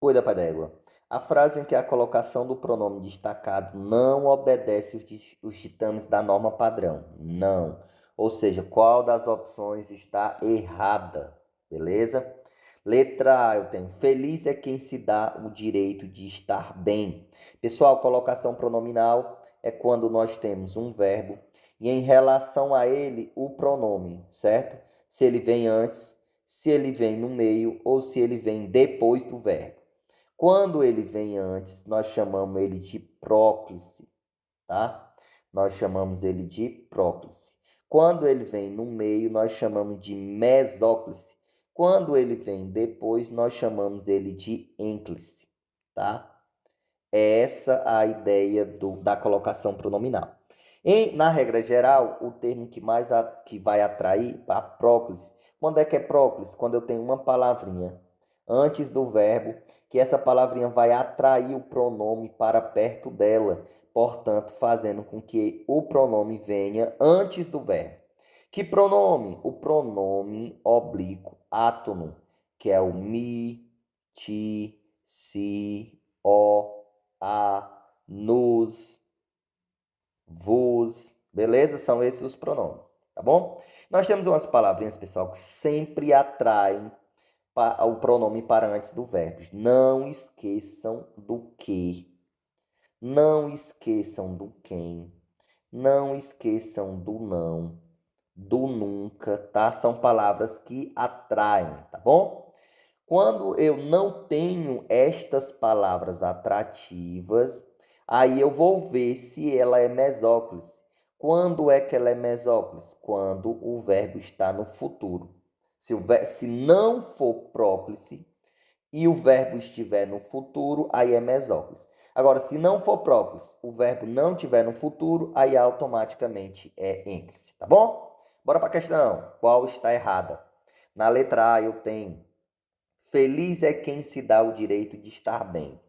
Cuida, pai d'égua. A frase em que a colocação do pronome destacado não obedece os ditames da norma padrão. Não. Ou seja, qual das opções está errada? Beleza? Letra A, eu tenho. Feliz é quem se dá o direito de estar bem. Pessoal, colocação pronominal é quando nós temos um verbo e em relação a ele o pronome, certo? Se ele vem antes, se ele vem no meio ou se ele vem depois do verbo. Quando ele vem antes, nós chamamos ele de próclise, tá? Nós chamamos ele de próclise. Quando ele vem no meio, nós chamamos de mesóclise. Quando ele vem depois, nós chamamos ele de ênclise, tá? É essa a ideia da colocação pronominal. Na regra geral, o termo que vai atrair a próclise. Quando é que é próclise? Quando eu tenho uma palavrinha antes do verbo, que essa palavrinha vai atrair o pronome para perto dela, portanto, fazendo com que o pronome venha antes do verbo. Que pronome? O pronome oblíquo átono, que é o mi, ti, si, o, a, nos, vos, beleza? São esses os pronomes, tá bom? Nós temos umas palavrinhas, pessoal, que sempre atraem o pronome para antes do verbo. Não esqueçam do que, não esqueçam do quem, não esqueçam do não, do nunca, tá? São palavras que atraem, tá bom? Quando eu não tenho estas palavras atrativas, aí eu vou ver se ela é mesóclise. Quando é que ela é mesóclise? Quando o verbo está no futuro. Se não for próclise e o verbo estiver no futuro, aí é mesóclise. Agora, se não for próclise, o verbo não estiver no futuro, aí automaticamente é ênclise, tá bom? Bora para a questão. Qual está errada? Na letra A eu tenho: feliz é quem se dá o direito de estar bem.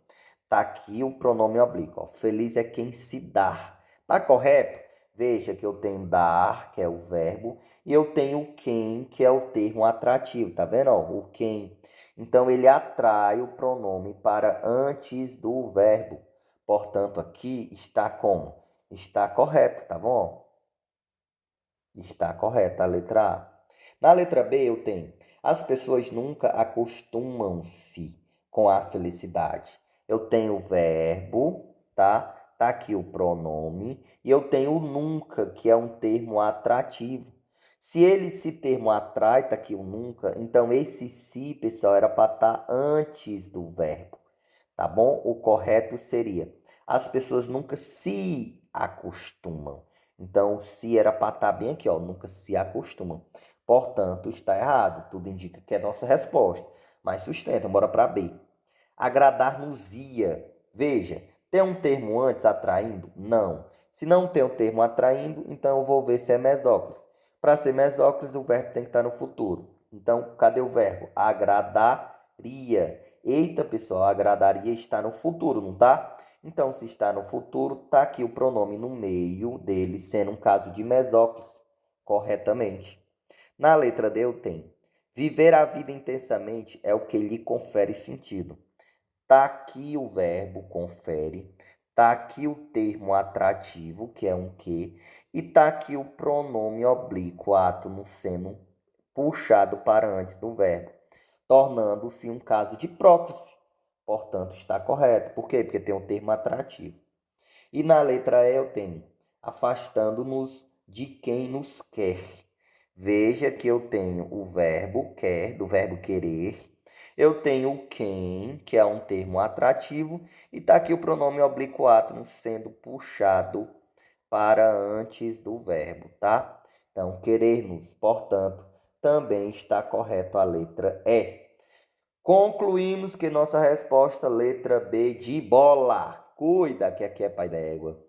Tá aqui o pronome oblíquo, ó. Feliz é quem se dá. Tá correto? Veja que eu tenho dar, que é o verbo, e eu tenho quem, que é o termo atrativo, tá vendo? Ó, o quem. Então, ele atrai o pronome para antes do verbo. Portanto, aqui está como? Está correto, tá bom? Está correta a letra A. Na letra B, eu tenho: as pessoas nunca acostumam-se com a felicidade. Eu tenho o verbo, tá? Tá aqui o pronome. E eu tenho o nunca, que é um termo atrativo. Se esse termo atrai, tá aqui o nunca, então esse se, pessoal, era para estar antes do verbo, tá bom? O correto seria: as pessoas nunca se acostumam. Então, se era para estar bem aqui, ó, nunca se acostumam. Portanto, está errado. Tudo indica que é nossa resposta. Mas sustenta, bora para B. Agradar-nos-ia. Veja, tem um termo antes atraindo? Não. Se não tem um termo atraindo, então eu vou ver se é mesóclise. Para ser mesóclise, o verbo tem que estar no futuro. Então, cadê o verbo? Agradaria. Eita, pessoal, agradaria está no futuro, não tá? Então, se está no futuro, tá aqui o pronome no meio dele, sendo um caso de mesóclise, corretamente. Na letra D eu tenho: viver a vida intensamente é o que lhe confere sentido. Tá aqui o verbo confere, tá aqui o termo atrativo, que é um que, e tá aqui o pronome oblíquo átono sendo puxado para antes do verbo, tornando-se um caso de próclise. Portanto, está correto. Por quê? Porque tem um termo atrativo. E na letra E eu tenho: afastando-nos de quem nos quer. Veja que eu tenho o verbo quer, do verbo querer. Eu tenho o quem, que é um termo atrativo. E está aqui o pronome oblíquo átono sendo puxado para antes do verbo, tá? Então, querermos, portanto, também está correto a letra E. Concluímos que nossa resposta, letra B de bola. Cuida que aqui é pai da égua.